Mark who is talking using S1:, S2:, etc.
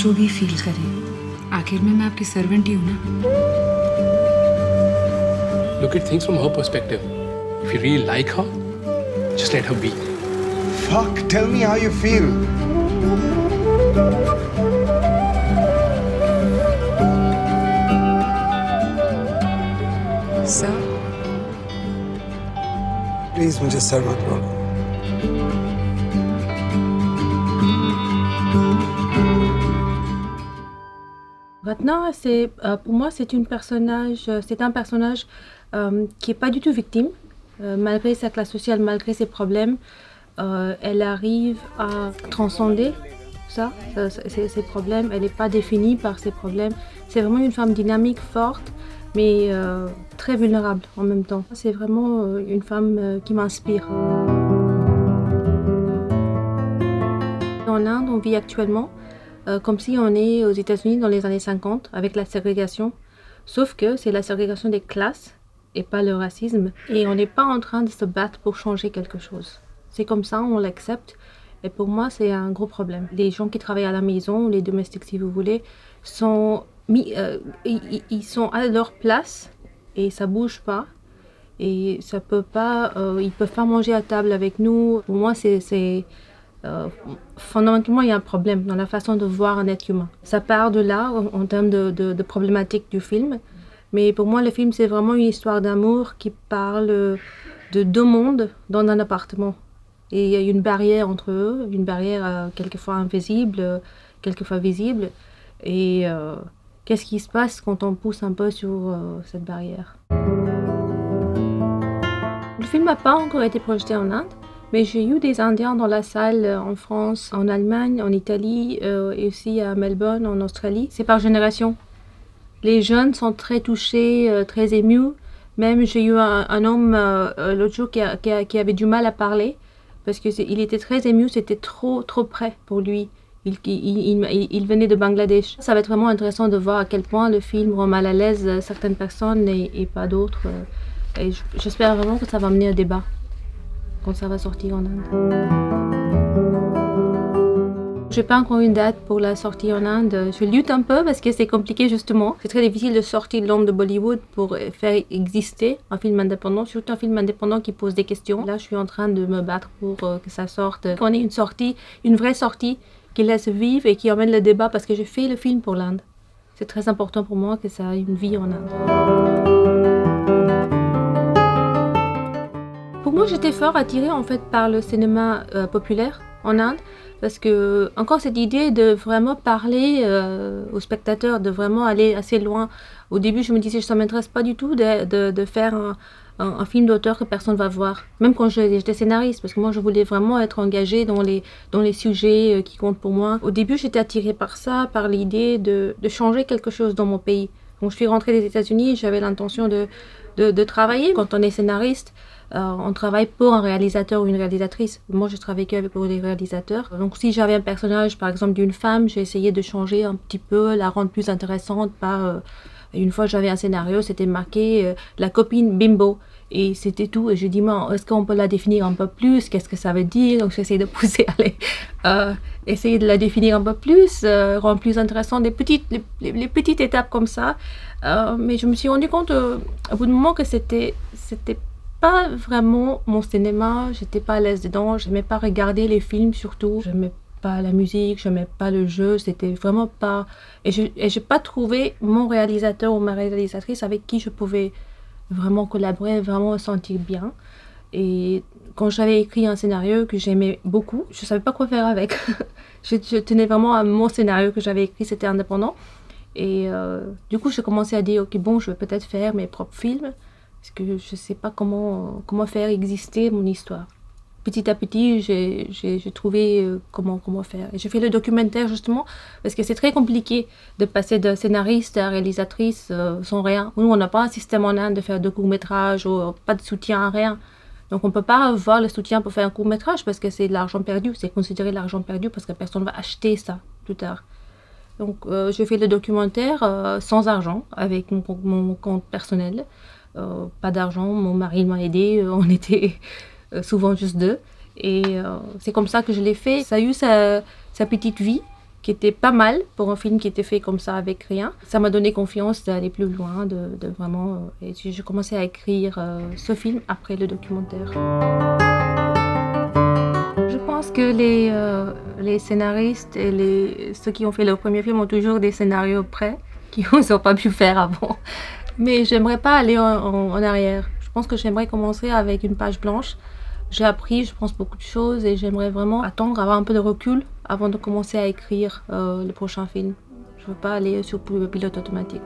S1: जो भी फील करे, आखिर में मैं आपकी सर्वेंट ही हूँ ना।
S2: Look at things from her perspective. If you really like her, just let her be.
S3: Fuck, tell me how you feel.
S1: Sir
S3: please मुझे सर मत बोलो।
S4: Ratna, pour moi, c'est un personnage qui n'est pas du tout victime, malgré sa classe sociale, malgré ses problèmes. Elle arrive à transcender ces problèmes. Elle n'est pas définie par ses problèmes. C'est vraiment une femme dynamique, forte, mais très vulnérable en même temps. C'est vraiment une femme qui m'inspire. En Inde, on vit actuellement comme si on est aux États-Unis dans les années 50 avec la ségrégation, sauf que c'est la ségrégation des classes et pas le racisme. Et on n'est pas en train de se battre pour changer quelque chose. C'est comme ça, on l'accepte. Et pour moi, c'est un gros problème. Les gens qui travaillent à la maison, les domestiques si vous voulez, ils sont à leur place et ça bouge pas. Et ça peut pas, ils peuvent pas manger à table avec nous. Pour moi, fondamentalement, il y a un problème dans la façon de voir un être humain. Ça part de là, en termes de problématiques du film. Mais pour moi, le film, c'est vraiment une histoire d'amour qui parle de deux mondes dans un appartement. Et il y a une barrière entre eux, une barrière quelquefois invisible, quelquefois visible. Et qu'est-ce qui se passe quand on pousse un peu sur cette barrière? Le film n'a pas encore été projeté en Inde. Mais j'ai eu des Indiens dans la salle en France, en Allemagne, en Italie et aussi à Melbourne, en Australie. C'est par génération. Les jeunes sont très touchés, très émus. Même j'ai eu un homme l'autre jour qui avait du mal à parler parce qu'il était très ému, c'était trop près pour lui. Il venait de Bangladesh. Ça va être vraiment intéressant de voir à quel point le film rend mal à l'aise certaines personnes et pas d'autres. Et j'espère vraiment que ça va mener à un débat quand ça va sortir en Inde. Je n'ai pas encore une date pour la sortie en Inde. Je lutte un peu parce que c'est compliqué justement. C'est très difficile de sortir de l'ombre de Bollywood pour faire exister un film indépendant, surtout un film indépendant qui pose des questions. Là, je suis en train de me battre pour que ça sorte. Qu'on ait une vraie sortie qui laisse vivre et qui emmène le débat parce que je fais le film pour l'Inde. C'est très important pour moi que ça ait une vie en Inde. Pour moi, j'étais fort attirée en fait par le cinéma populaire en Inde parce que encore cette idée de vraiment parler aux spectateurs, de vraiment aller assez loin. Au début, je me disais ça m'intéresse pas du tout de faire un film d'auteur que personne va voir. Même quand j'étais scénariste, parce que moi je voulais vraiment être engagée dans les sujets qui comptent pour moi. Au début, j'étais attirée par ça, par l'idée de changer quelque chose dans mon pays. Quand je suis rentrée des États-Unis, j'avais l'intention de travailler. Quand on est scénariste, on travaille pour un réalisateur ou une réalisatrice. Moi, je travaille que pour des réalisateurs. Donc, si j'avais un personnage, par exemple, d'une femme, j'ai essayé de changer un petit peu, la rendre plus intéressante. Une fois, j'avais un scénario, c'était marqué la copine bimbo. Et c'était tout. Et je dis, est-ce qu'on peut la définir un peu plus? Qu'est-ce que ça veut dire? Donc, j'essaie de pousser, essayer de la définir un peu plus, rendre plus intéressante les petites étapes comme ça. Mais je me suis rendu compte au bout d'un moment que c'était pas vraiment mon cinéma, j'étais pas à l'aise dedans, j'aimais pas regarder les films surtout, j'aimais pas la musique, j'aimais pas le jeu, c'était vraiment pas... Et j'ai pas trouvé mon réalisateur ou ma réalisatrice avec qui je pouvais vraiment collaborer, vraiment me sentir bien. Et quand j'avais écrit un scénario que j'aimais beaucoup, je savais pas quoi faire avec. je tenais vraiment à mon scénario que j'avais écrit, c'était indépendant. Et du coup, j'ai commencé à dire, ok, bon, je vais peut-être faire mes propres films. Parce que je ne sais pas comment faire exister mon histoire. Petit à petit, j'ai trouvé comment faire. Et j'ai fait le documentaire justement parce que c'est très compliqué de passer de scénariste à réalisatrice sans rien. Nous, on n'a pas un système en Inde de faire de courts-métrages ou pas de soutien, rien. Donc on ne peut pas avoir le soutien pour faire un court-métrage parce que c'est de l'argent perdu. C'est considéré de l'argent perdu parce que personne ne va acheter ça plus tard. Donc j'ai fait le documentaire sans argent, avec mon compte personnel. Pas d'argent, mon mari m'a aidé, on était souvent juste deux. Et c'est comme ça que je l'ai fait. Ça a eu sa petite vie qui était pas mal pour un film qui était fait comme ça avec rien. Ça m'a donné confiance d'aller plus loin, de vraiment... et j'ai commencé à écrire ce film après le documentaire. Je pense que les scénaristes et ceux qui ont fait le premier film ont toujours des scénarios prêts qu'ils n'ont pas pu faire avant. Mais j'aimerais pas aller en arrière. Je pense que j'aimerais commencer avec une page blanche. J'ai appris, je pense, beaucoup de choses et j'aimerais vraiment attendre, avoir un peu de recul avant de commencer à écrire le prochain film. Je veux pas aller sur le pilote automatique.